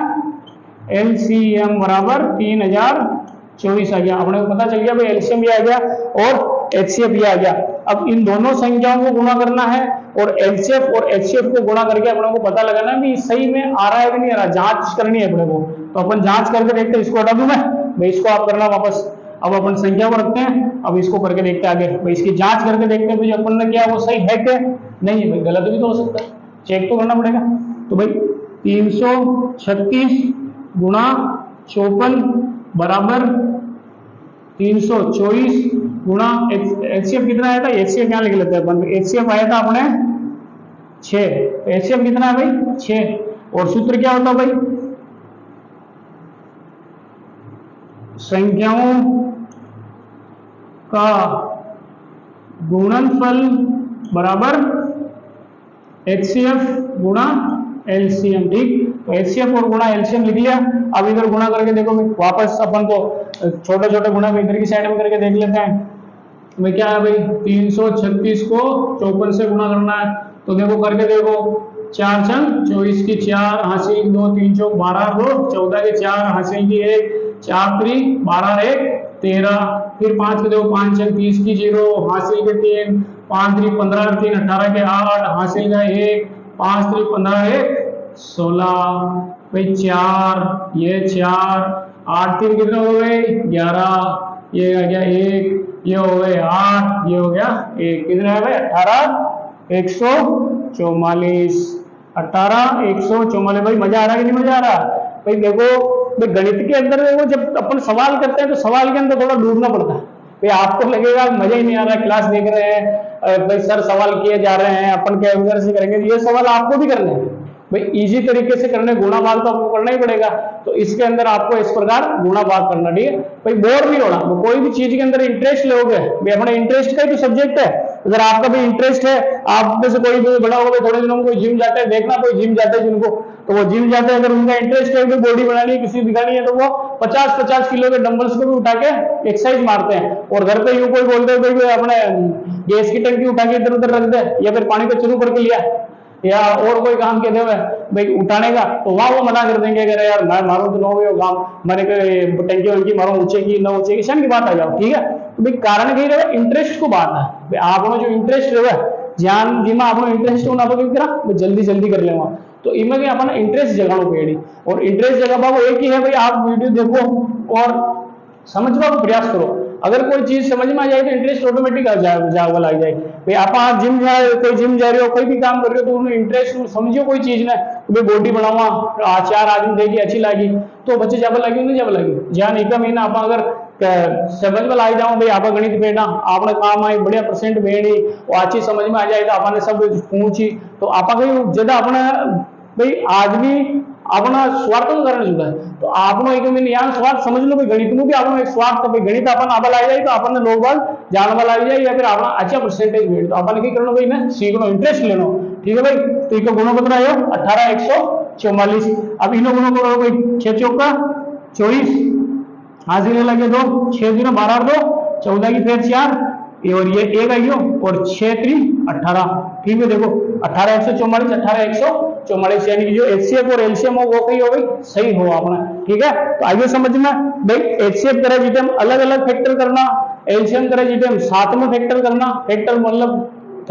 एलसीएम बराबर 3024 आ गया। अपने को पता चल गया भाई एलसीएम भी आ गया और एचसीएफ भी आ गया। अब इन दोनों संख्याओं को गुणा करना है और एलसीएफ और एचसीएफ को गुणा करके अपने को पता लगाना है कि सही में आ रहा है कि नहीं आ रहा, जांच करनी है अपने को। तो अपन जांच करके देखते हैं। इसको हटा दूं मैं भाई, इसको आप करना वापस। अब अपन संख्या को रखते हैं, अब इसको करके देखते हैं आगे भाई। इसकी जांच करके देखते हैं भाई अपन ने किया वो सही है क्या नहीं है भाई, गलत भी तो हो सकता है, चेक तो करना पड़ेगा। तो भाई 336 गुणा 54 बराबर 324 गुणा एचसीएफ कितना आया था, एचसीएफ क्या लिख लेते हैं अपन। एचसीएफ आया था अपने 6। एचसीएफ कितना है भाई 6। और सूत्र क्या होता है भाई, संख्याओं का गुणनफल बराबर एचसीएफ गुणा एलसीएम। ठीक, तो एचसीएफ और गुणा एलसीएम लिख लिया। अब इधर गुणा करके देखो भाई, वापस अपन को छोटे छोटे गुणा इधर की साइड में करके देख लेते हैं। भाई क्या है भाई 336 को 54 से गुणा करना है। तो देखो करके देखो, 4 छंग 24 की 4 हासिल 2 3 चौक 12 2 14 के 4 हासिल की 1 4 3 12 1 13 फिर 5 के देखो 5 छंग 30 की 0 हासिल के 3 5 3 15 3 18 के 8 हासिल का 1 5 3 15 1 16 भाई 4 ये 4 8 3 कितने हो गए 11 ये आ गया 1 ये हो गए 8 ये हो गया 1 कितना है भाई 18 144 18 144। भाई मजा आ रहा है कि नहीं मजा आ रहा भाई। देखो भाई गणित के अंदर देखो जब अपन सवाल करते हैं तो सवाल के अंदर थोड़ा डूबना पड़ता है भाई। आपको लगेगा मजा ही नहीं आ रहा है, क्लास देख रहे हैं भाई सर सवाल किए जा रहे हैं अपन क्या वगैरह से करेंगे, ये सवाल आपको भी करने हैं भाई। इजी तरीके से करने, गुणा भाग तो आपको करना ही पड़ेगा। तो इसके अंदर आपको इस प्रकार गुणा भाग करना, ठीक है भाई। बोर नहीं होना, कोई भी चीज के अंदर इंटरेस्ट लोगे भाई, अपने इंटरेस्ट का ही तो सब्जेक्ट है। अगर आपका भी इंटरेस्ट है, आप में से कोई भी बड़ा होगा थोड़े दिनों में कोई जिम जाते हैं, देखना कोई जिम जाते हैं जिनको, तो वो जिम जाते हैं अगर उनका इंटरेस्ट है बॉडी बनानी है किसी दिखानी है तो वो 50-50 किलो के डंबल्स को भी उठा के एक्सरसाइज मारते हैं। और घर पे यूं कोई बोलते हैं भाई अपने गैस की टंकी उठा के इधर उधर रख दे या फिर पानी को शुरू करके लिया या और कोई काम कहते हुए भाई उठाने का, तो वहां वो मना कर देंगे अगर यार मैं मारूं तो नो भी काम मैंने टंकी वंकी मारूं ऊंचे की ना ऊंचे की शन की बात आ जाओ, ठीक है। तो भाई कारण कही रहे इंटरेस्ट को बात है भाई। आपको जो इंटरेस्ट रहे ज्ञान जिमा आपको इंटरेस्ट होना तो क्या जल्दी जल्दी कर लेगा। तो इनमें भी अपन इंटरेस्ट जगाना पेड़ी और इंटरेस्ट जगह वो एक ही है भाई, आप वीडियो देखो और समझने का प्रयास करो। अगर कोई चीज समझ में आ जाए तो इंटरेस्ट ऑटोमेटिक आ जाएगा लग जाए भाई। आप जिम जा रहे हो, कोई जिम जा रहे हो, कोई भी काम कर रहे हो तो उन्हें इंटरेस्ट समझियो कोई चीज ना भाई बॉडी बनावा 4 आदमी देखी अच्छी लगी तो बच्चे जब लगी नहीं जब लगी ज्ञान एक महीना आप अगर समझ में लाई जाओ भाई आप गणित बेना आपने काम आई बढ़िया परसेंट बेनी वो अच्छी समझ में आ जाए तो आपने सब पूछी तो आप ज्यादा अपना भाई आदमी अपना स्वार्थ करने जुड़ा है। तो आपनो एक में यहाँ स्वार्थ समझ लो भाई, गणित में भी आपनो एक स्वार्थ भाई गणित अपन आबा लाई जाए तो अपन लोग बाल जानवा लाई जाए या फिर अपना अच्छा परसेंटेज बेट तो अपन की करना भाई ना सीखना इंटरेस्ट लेना, ठीक है भाई। तो इनका गुणों कितना आयो 18 144। अब इन्हों गुणों करो भाई 6 चौका 24 हाजिर लगे 2 6 दिन 12 2 14 की फिर 4 और ये एक आइयो और 6 3 18, ठीक है। देखो 18 144 18 144 यानी कि जो एचसीएफ और एलसीएम हो वो कहीं हो भाई सही हो अपना, ठीक है। ठीक है। तो आगे समझ में भाई एचसीएफ करे जीटे अलग अलग फैक्टर करना, एलसीएम करे जीटे साथ में फैक्टर करना। फैक्टर मतलब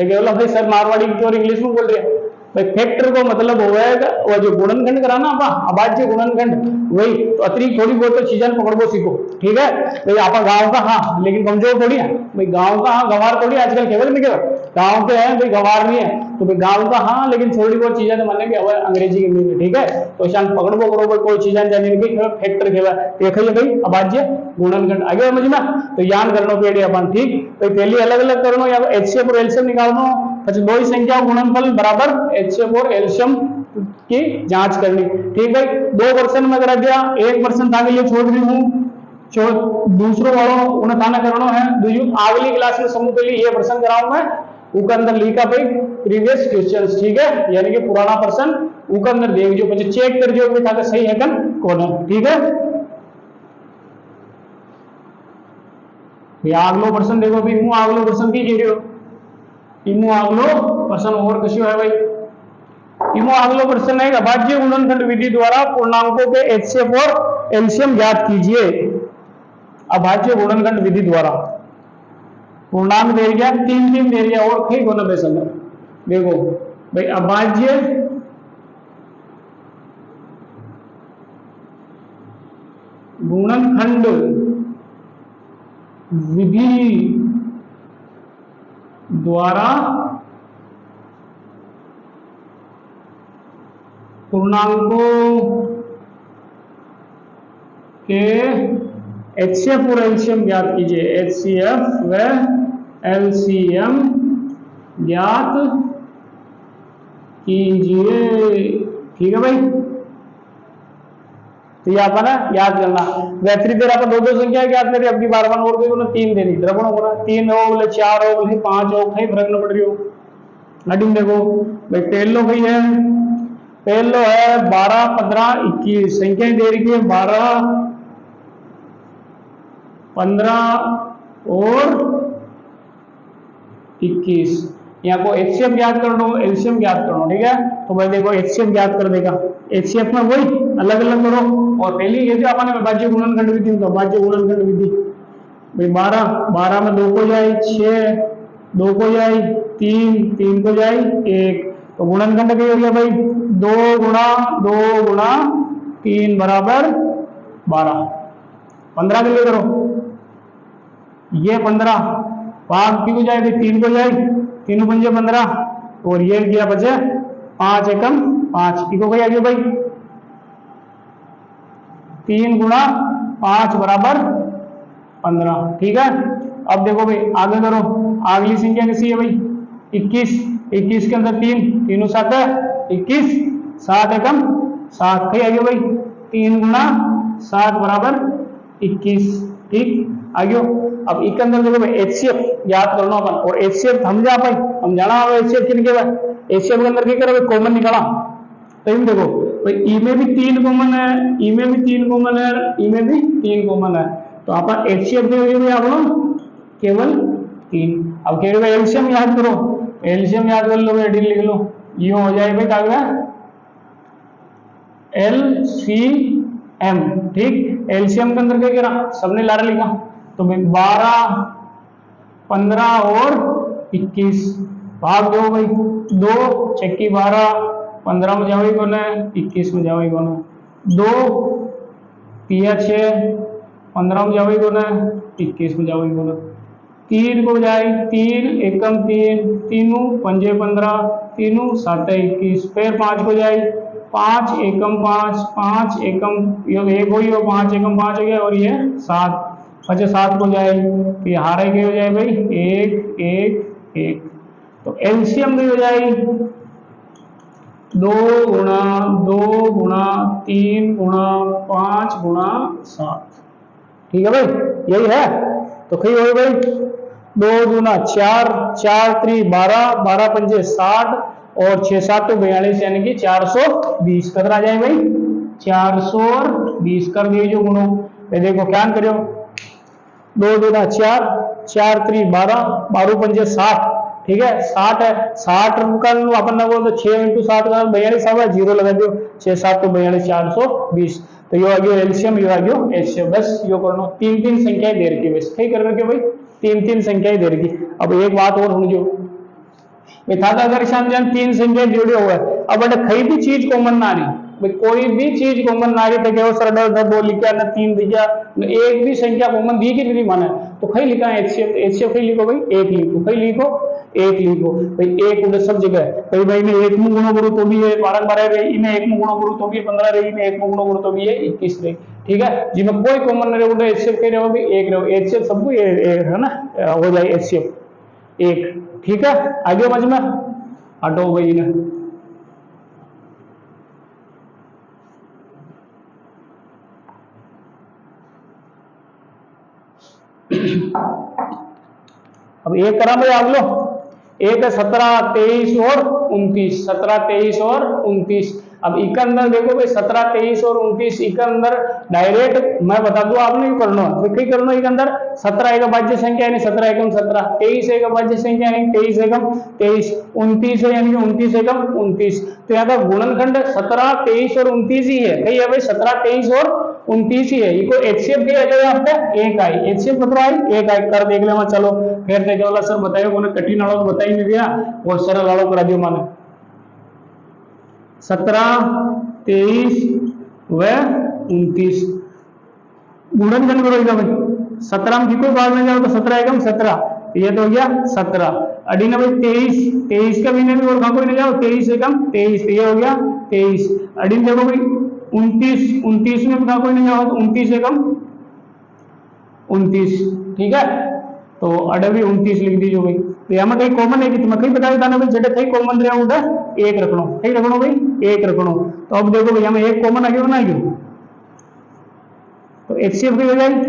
बोला भाई सर मारवाड़ी की और इंग्लिश में बोल रहे हैं भाई, फैक्टर को मतलब होगा वो जो गुणनखंड कराना आपा अभाज्य गुणनखंड वही। तो अतिरिक्त थोड़ी बहुत तो चीजें पकड़ो सीखो, ठीक है भाई। आपा गांव का हाँ लेकिन कमजोर थोड़ी है भाई, गांव का हाँ गवार थोड़ी आजकल केवल नहीं केवल गांव के हैं भाई गवार नहीं है, तो भाई गांव का हाँ लेकिन थोड़ी बहुत चीजें तो मानेंगे अंग्रेजी में, ठीक है। तो शान पकड़बो करो भाई कोई चीजें जाने की फैक्टर केवल देखिए भाई अभाज्य गुणनखंड आगे समझ में। तो यान करनो पेड़ी अपन, ठीक भाई पहली अलग अलग करनो या एचसीएफ और एलसीएम निकालनो, अच्छा दो ही संख्या गुणनफल बराबर एचसीएफ और एलसीएम की जांच करनी, ठीक भाई। 2% में करा दिया, 1% आगे लिए छोड़ रही हूँ, दूसरों वालों उन्हें थाना करना है अगली क्लास में समूह के लिए ये प्रश्न कराऊं मैं उसके अंदर लिखा भाई प्रीवियस क्वेश्चंस, ठीक है यानी कि पुराना प्रश्न उसके अंदर देख जो પછી चेक कर जो कि ताकि सही है कन कौन, ठीक है। ये अगलो प्रश्न देखो भाई હું अगलो प्रश्न की कह रही हो इमो अगलो प्रश्न और कशो है भाई, इमो अगलो प्रश्न है अभाज्य गुणनखंड विधि द्वारा पूर्णांकों के एचसीएफ और एलसीएम ज्ञात कीजिए। अभाज्य गुणनखंड विधि द्वारा पूर्णांक दे दिया, तीन दे दिया और कई गुना बेसन देखो भाई अभाज्य गुणनखंड विधि द्वारा पूर्णांकों के एचसीएफ और एलसीएम ज्ञात कीजिए। एचसीएफ व एलसीएम ज्ञात कीजिए, ठीक है भाई। तो ये आपका ना याद करना वैतरी देर आपका दो संख्या ज्ञात मेरी अपनी 12 और कोई 3 दे रही द्रवण हो रहा 3 हो बोले 4 हो बोले 5 हो कहीं फर्क न पड़ रही हो। अडिंग देखो भाई पहलो भाई है, पहलो है 12 15 21 संख्या दे रही है 12 15 और 21। यहाँ को एचसीएफ ज्ञात कर दो एलसीएम ज्ञात कर दो, ठीक है। तो भाई देखो एचसीएफ ज्ञात कर देगा, एचसीएफ में वही अलग अलग करो और पहली ये जो अपन अभाज्य गुणनखंड विधि तो अभाज्य गुणनखंड विधि भाई 12 में 2 को जाए 6 2 को जाए 3 को जाए 1 तो गुणनखंड क्या हो गया भाई 2 गुणा 3 बराबर 12। 15 के लिए करो ये 15 5 को जाए भाई 3 को जाए 3 पंजे 15 और ये किया बचे 5 एकम 5 इको क्या गया भाई 3 गुणा 5 बराबर 15, ठीक है। अब देखो भाई आगे करो अगली संख्या कैसी है भाई 21 के अंदर 3 7 है 21 7 एकम 7 कहीं आ गया भाई 3 गुणा 7 बराबर 21, ठीक आगे। अब एक अंदर देखो भाई एचसीएफ याद करना अपन और एचसीएफ हम जा पाई हम जाना एचसीएफ किन के भाई एचसीएफ के अंदर क्या करो कॉमन निकाला तो इन देखो भाई ई में भी 3 कॉमन है ई में भी 3 कॉमन है ई में भी 3 कॉमन है तो आप एचसीएफ देखोगे आप केवल 3। अब कह रहे एलसीएम याद करो एलसीएम याद कर लो एडी लिख लो ये हो जाए भाई क्या एलसीएम, ठीक। एलसीएम के अंदर क्या कह रहा सबने लारा लिखा तो भाई 12 15 और 21 भाग दो भाई 2 छक्की 12 15 में जाओगी कौन है 21 में जाओगी कौन है 2 तिया 6 15 में जाओगी कौन है 21 में जाओगी कौन है 3 को जाए 3 एकम 3 तीनों पंजे 15 तीनों 7 21 फिर 5 को जाए 5 एकम 5 एकम ये 1 हुई और 5 एकम 5 हो गया और ये 7 अच्छा 7 को जाए तो ये हारे के हो जाए भाई 1 1 1 तो एलसीएम की हो जाए 2 गुणा 3 गुणा 5 गुणा 7, ठीक है भाई यही है। तो कही हो भाई 2 गुना 4 4 3 12 12 पंजे 60 और 6 7 42 यानी कि 420 कदर आ जाए भाई 420 कर दिए जो गुणों पे देखो क्या करो 2 गुना 4 4 3 12 12 पंजे 60, ठीक है 60 है, 60 का अपन ने बोल तो 6 × 7 का 42 आवा, जीरो लगा दो, 6 7 तो 42 420। तो यो आ गयो एलसीएम, यो आ गयो एचसीएफ। बस यो करनो, तीन तीन संख्याएं दे रखी, बस कई कर रखे भाई, तीन तीन संख्याएं दे रखी। अब एक बात और समझो, था अगर शाम तीन संख्याएं जोड़े हुआ है, अब अगर कई भी चीज कॉमन ना रही भाई, कोई भी चीज कॉमन ना रही तो क्या सर दो लिखा ना तीन दिखा, एक भी संख्या कॉमन दी कि नहीं माना, तो कई लिखा है एचसीएफ, एचसीएफ कई लिखो भाई, एक लिखो, कई लिखो एक लिखो भाई, एक उधर सब जगह भाई, भाई ने एक में गुणा करो तो भी है 12 12 रही, इन्हें एक में गुणा करो तो भी 15 रही, इन्हें एक में गुणा करो तो भी है 21 रही। ठीक है, जिसमें कोई कॉमन नहीं रहे एचसीएफ कह रहे हो भाई, एक रहो एचसीएफ सबको है ना, हो जाए एचसीएफ एक। ठीक है, आगे समझ में हटो भाई ने। अब एक करा भाई आप लो, एक है 17 23 और 29, 17 23 और 29। अब इका अंदर देखो भाई 17 23 और 29, इका अंदर डायरेक्ट मैं बता दूं आपने क्यों करना है, तो क्या करना है, इका अंदर 17 एक भाज्य संख्या यानी 17 एकम 17, 23 एक भाज्य संख्या यानी 23 एकम 23, 29 है यानी 29 एकम 29। तो यहाँ का गुणनखंड 17 23 और 29 ही है, कही है भाई 17 23 और 29 ही है। इको एचसीएफ दिया जाएगा आपका एक आई, एचसीएफ मतलब आई एक आई कर देख लेना। चलो फिर देखे वाला सर बताइए, कोने कठिन आड़ो तो बताई नहीं दिया और सरल आड़ो करा दियो माने 17 23 व 29 गुणनखंड करोगे भाई, 17 में कोई भाग में जाओ तो 17 एकम 17, ये तो हो गया 17। अड़ी ना भाई 23 23 का भी नहीं और कोई नहीं जाओ 23 एकम 23, ये हो गया 23। अड़ी देखो भाई 29 29 में भी कोई नहीं जाओ तो 29 एकम 29। ठीक है, तो अड़े भी 29 लिख दीजिए भाई। तो यहाँ में कहीं कॉमन है कि तुम्हें कहीं बता देता ना भाई, जड़े कहीं कॉमन रहे उधर एक रखनो, कहीं रखनो भाई एक रखनो। तो अब देखो भाई हमें एक कॉमन आ गया ना, आ गया तो एचसीएफ की हो जाएगी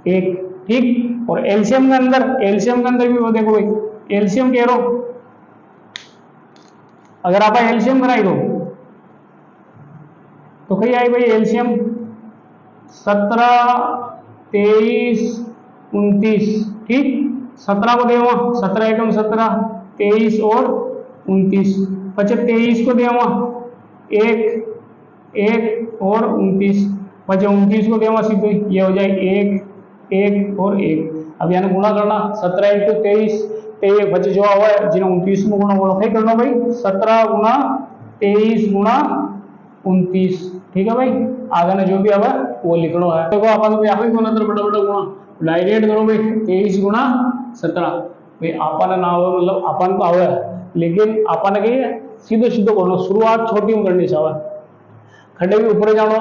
एक। ठीक, और एलसीएम के अंदर भी वो देखो भाई, एलसीएम कह रहा हूं, अगर आप एलसीएम कराई दो तो कहीं आई भाई एलसीएम 17 23 29। ठीक, 17 को देवा 17 एकम 17, 23 और 29, 23 को देवा एक एक और 29, 29 को देवा सीधे, ये हो जाए एक एक और एक। अब यानी गुणा करना 17 × 23, बचे जो हुआ है जिन्हें 29 में गुणा होना है करना भाई 17 गुणा 23 गुणा 29। ठीक है भाई, आगे ने जो भी आवा वो लिखना है। देखो अपन को यहाँ गुणा तो बड़ा बड़ा गुणा डायरेक्ट करो भाई 23 गुणा 17 भाई, अपन ना हो मतलब अपन को आवे, लेकिन अपन के सीधो सीधो करना, शुरुआत छोटी में करनी चाहिए। खड्डे भी ऊपर जानो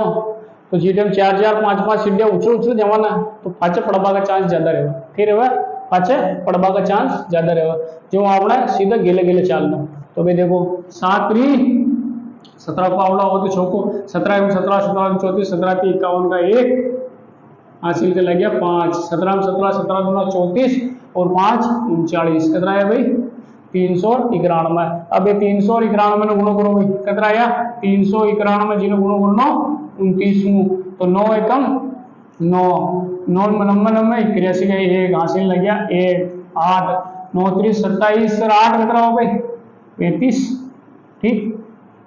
तो जी टाइम 4 4 5 5 सीढ़ियां उछल जमाना तो पाचे पड़वा का चांस ज्यादा रहेगा, फिर है पाचे पड़वा का चांस ज्यादा रहेगा, जो आपने सीधा गेले गेले चालना। तो भाई देखो 7 3 17 को आवड़ा हो तो छोको 17 में 17 17 34 17 51 का एक हासिल के लग गया 5, 17 में 17 17 दूना 34 और 5 39, कितना है भाई 391। अब ये 391 ने गुणो करो भाई, कितना आया 391 जिन्हें गुणो करना 29, तो 9 एकम 9 9 99 81 का एक हासिल लग गया 1 8 9 3 27 सर 8 कितना हो भाई 35। ठीक,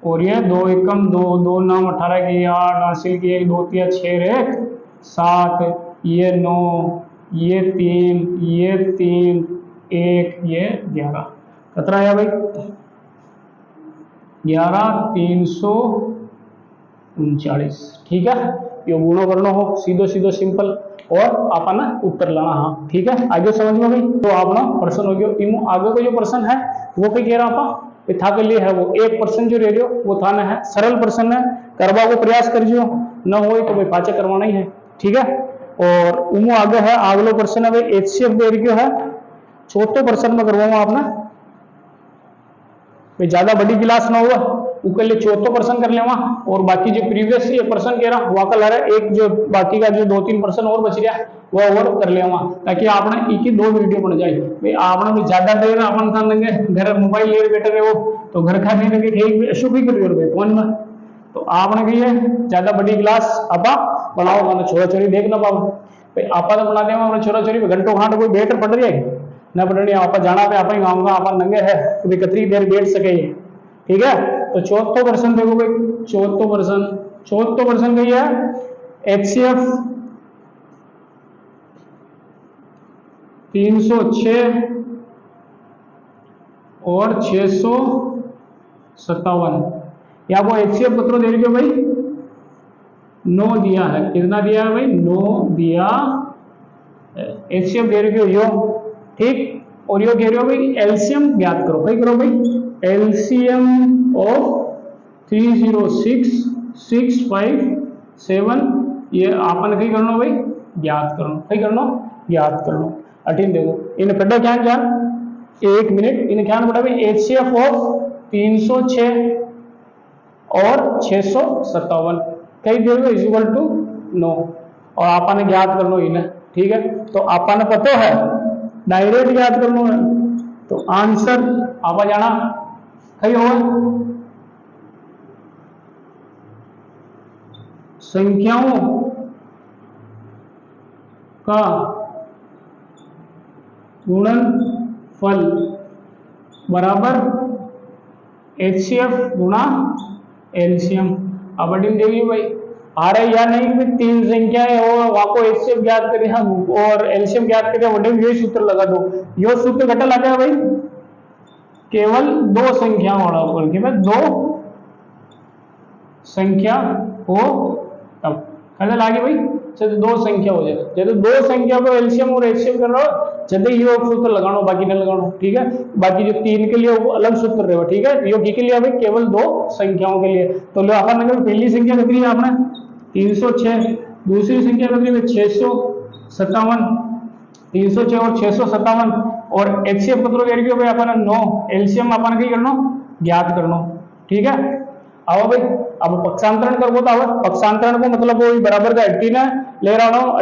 और ये 2 एकम 2 2 9 18 की 8 हासिल की 1 2 3 6 1 7, ये 9 ये 3 ये 3 1 ये 11, कितना आया भाई 11 339। ठीक है, ये गुणो करना हो सीधो सीधो सिंपल और अपन उत्तर लाना। हाँ ठीक है, आगे समझ में भाई। तो अपना प्रश्न हो गया इमो आगे का जो प्रश्न है वो कहीं कह रहा आप था के लिए है, वो 1% जो रह रही वो था ना है सरल प्रश्न है, करवा को प्रयास कर जो न हो तो भाई पाचा करवाना ही है। ठीक है, और उमो आगे है अगलो प्रश्न है भाई एचसीएफ दे रही है, चौथे प्रश्न में करवाऊंगा आपने भाई, ज्यादा बड़ी क्लास ना हुआ उसके लिए चौथा प्रश्न कर लेवा, और बाकी जो प्रीवियस ये प्रश्न कह रहा वहां का एक जो बाकी का जो 2-3 प्रश्न और बच गया वो और कर लेवा, ताकि आपने एक ही 2 वीडियो बन जाए भाई। आपने भी ज्यादा देर अपन कर लेंगे घर मोबाइल ले बैठे रहे हो तो घर खा नहीं लगे ठीक अशुभ ही कर भाई फोन में, तो आपने कही है ज्यादा बड़ी क्लास आपा बनाओ, छोरा छोरी देख ना पाओ भाई, आपा तो बना देगा छोरा छोरी घंटों घाट कोई बेहतर पढ़ रही है न पढ़नी आप जाना पे आप आऊंगा आप नंगे है तो भी कितनी देर बैठ सके, ठीक है। तो 74% देखो भाई, 74% कही है HCF 306 और 657, या वो HCF पत्रों दे रही हो भाई 9 दिया है, कितना दिया है भाई 9 दिया HCF दे रही हो यो, ठीक। और यो कह रहे हो भाई एलसीएम ज्ञात करो, कहीं करो भाई एलसीएम ऑफ 306,657, ये आपन कहीं करना भाई ज्ञात करना, कहीं करना ज्ञात करना। अठीन देखो इन पढ़ा क्या जान 1 मिनट इन क्या पढ़ा भाई HCF ऑफ 306 और 657 कई दे इज इक्वल टू 9 और आपने ज्ञात कर लो इन्हें, ठीक है। तो आपने पता है डायरेक्ट ज्ञात कर लो है, तो आंसर आप जाना कहीं होगा संख्याओं का गुणनफल बराबर HCF गुणा एलसीएम। अब अडिंग देखिए भाई आ रहा है या नहीं कि 3 संख्या है और वहां को HCF ज्ञात करें हम और एलसीएम ज्ञात करें, वडिंग ये सूत्र लगा दो, यो सूत्र घटा लगा भाई केवल 2 संख्या वाला ऊपर के बाद 2 संख्या हो तब कहने लागे भाई जब 2 संख्या हो जाए, जब 2 संख्या को एलसीएम और HCF कर रहा हो जब ये सूत्र लगानो बाकी न लगानो, ठीक है। बाकी जो 3 के लिए वो अलग सूत्र रहेगा, ठीक है। यो की के लिए भाई केवल 2 संख्याओं के लिए, तो लो अपन अगर पहली संख्या कितनी है आपने 306, दूसरी संख्या कितनी है 657, 306 और 657 और HCF पत्रों कह रही है भाई अपन 9 एलसीएम अपन क्या करना ज्ञात करना, ठीक है। आओ भाई अब पक्षांतरण करबो तो अब पक्षांतरण को मतलब वो बराबर का अड्डी ने ले रहा हूं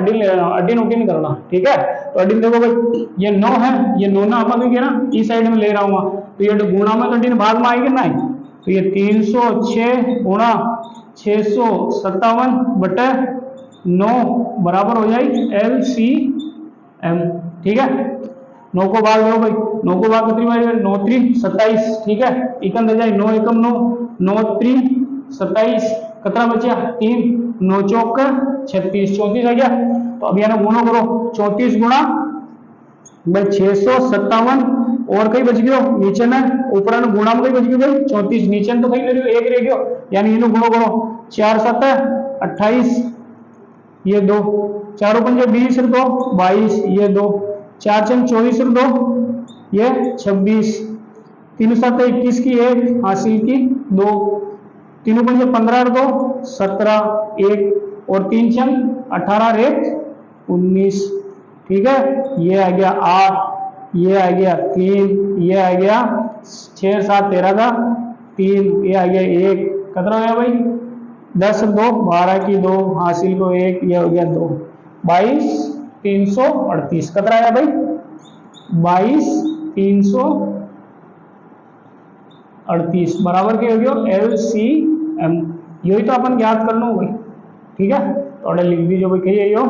अड्डी नोटिन करना, ठीक है। तो अड्डी देखो भाई ये 9 है, ये 9 ना अपन क्या ना इस साइड में ले रहा हूं तो ये गुणा में अड्डी भाग में आएगी ना, तो ये 306 गुणा 657 बटे 9 बराबर हो जाएगी LCM, ठीक है। 9 को भाग दो भाई, 9 को भाग कितनी बार 9 3 27, ठीक है। इकन दे जाए 9 एकम 9 9 3 27 कितना बचा 3 9 चौक 36 34 आ गया। तो अब यार गुणा करो 34 गुणा भाई 657 और कई बच गयो नीचे ना ऊपर ना गुणा में कई बच गयो भाई 34 नीचे तो कई ले एक रह गयो, यानी इनो गुणा करो 4 7 28 ये 2 4 5 20 2 22 ये 2 4 6 24 2 ये 26 3 7 21 की 1 हासिल की 2 3 5 15 2 17 1 और 3 6 18 1 19, ठीक है। ये आ गया 8 ये आ गया 3 ये आ गया 6 7 13 का 3 ये आ गया 1 कितना हो गया भाई 10 2 12 की 2 हासिल को 1 ये हो गया 2 22 338 कितना आया भाई 22 338 बराबर क्या हो गया LCM। यही तो अपन ज्ञात कर लो भाई, ठीक है। तो लिख दीजिए भाई कहिए यो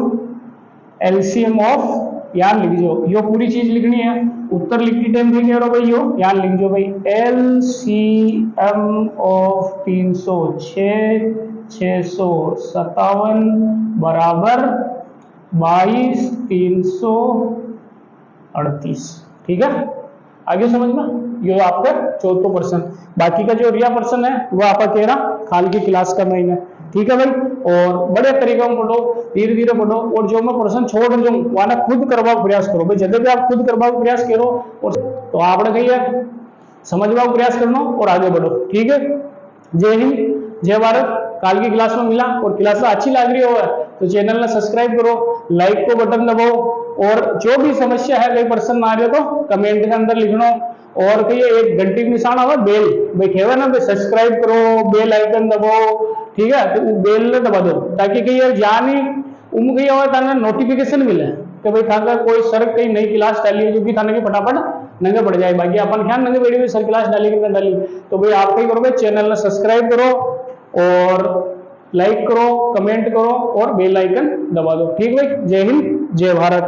LCM ऑफ यार लिख दो, यो पूरी चीज लिखनी है, उत्तर लिखती टाइम देंगे भाई यो यार लिख दो भाई LCM ऑफ 306 657 बराबर 22 338, ठीक है। आगे समझ में ये आपका 74%, बाकी का जो रिया पर्सन है वो आपका कह रहा खाल की क्लास का महीना, ठीक है भाई। और बड़े तरीके में पढ़ो धीरे धीरे पढ़ो और जो मैं पर्सन छोड़ दूँ वहां खुद करवा प्रयास करो भाई, जब भी आप खुद करवा प्रयास करो और तो आपने कही है समझवा प्रयास करना और आगे बढ़ो, ठीक है। जय हिंद जय भारत। काल की क्लास में मिला और क्लास अच्छी लग रही हो तो चैनल ने सब्सक्राइब करो, लाइक को बटन दबाओ और जो भी समस्या है कोई पर्सन आ रहे हो तो कमेंट के अंदर लिखना और कहिए एक घंटी का निशान आवा बेल बैठे हुए ना सब्सक्राइब करो बेल आइकन दबाओ, ठीक है। तो बेल ने दबा दो ताकि कहीं जानी उम कही हो नोटिफिकेशन मिले कि भाई थाने कोई सर कहीं नई क्लास डाली है जो कि थाने के फटाफट नंगे पड़ जाए। बाकी अपन ख्याल नंगे वीडियो में सर क्लास डाली कि डाली तो भाई आप कहीं करो भाई चैनल ने सब्सक्राइब करो और लाइक करो कमेंट करो और बेल आइकन दबा दो, ठीक भाई। जय हिंद जय भारत।